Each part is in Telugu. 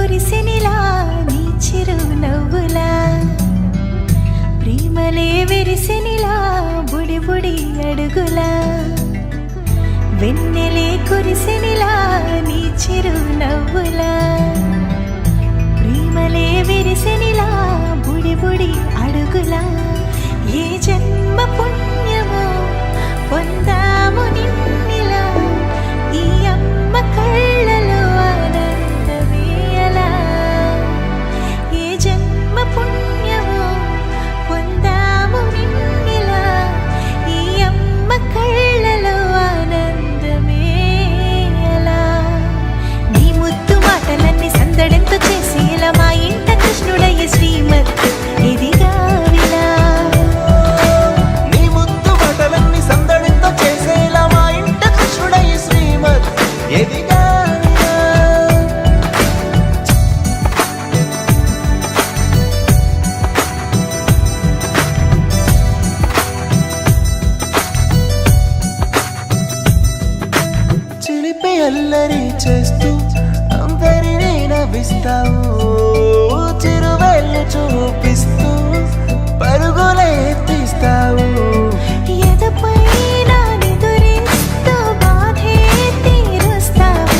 కురిసెనిలా నీ చిరు నవ్వులా ప్రేమలే విరిసెనిలా బుడి బుడి అడుగులా వెన్నెలే కురిసెనిలా నీ చిరు నవ్వులా ప్రేమలే విరిసెనిలా బుడి బుడి అడుగులా ఏ జన్మ పుణ్యమో పొందాము నిన్నిలా ఈ అమ్మ కళ్ళలో ఆనందమేలా ఏ జన్మ పుణ్యమో పొందాము నిన్నిలా ఈ అమ్మ కళ్ళలో ఆనందమేలా నీ ముద్దు మాటలన్నీ సందడెంతో చేసేలా మా ఇంట కృష్ణుడయ్య శ్రీమత్ ఇదిగా చిలిపి అల్లరి చేస్తూ అందరినీ నవ్విస్తావు చిరువెళ్ళు చూపిస్తూ పరుగులే తీస్తావు ఎదపై నిదురిస్తూ బాధే తీరుస్తావు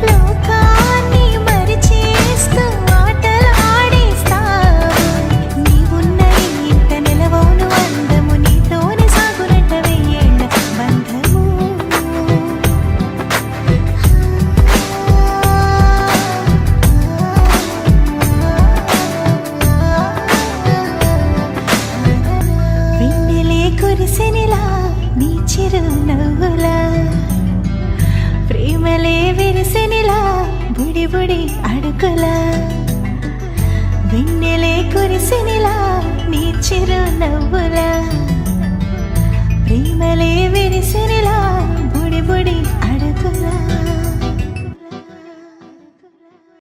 లోకాన్ని మరిచేస్తూ ఆటలు ఆడిస్తావు నీవున్న ఇంత నిలవను అందము నీతోనే సాగునట్ట వెయ్యేళ్ళ బంధము వెన్నెలే కురిసెనిలా నీ చిరు నవ్వులా ప్రేమలే విరిసెనిలా బుడి బుడి అడుగులా వెన్నెలే కురిసెనిలా నీ చిరు నవ్వులా ప్రేమలే విరిసెనిలా బుడి బుడి అడుగులా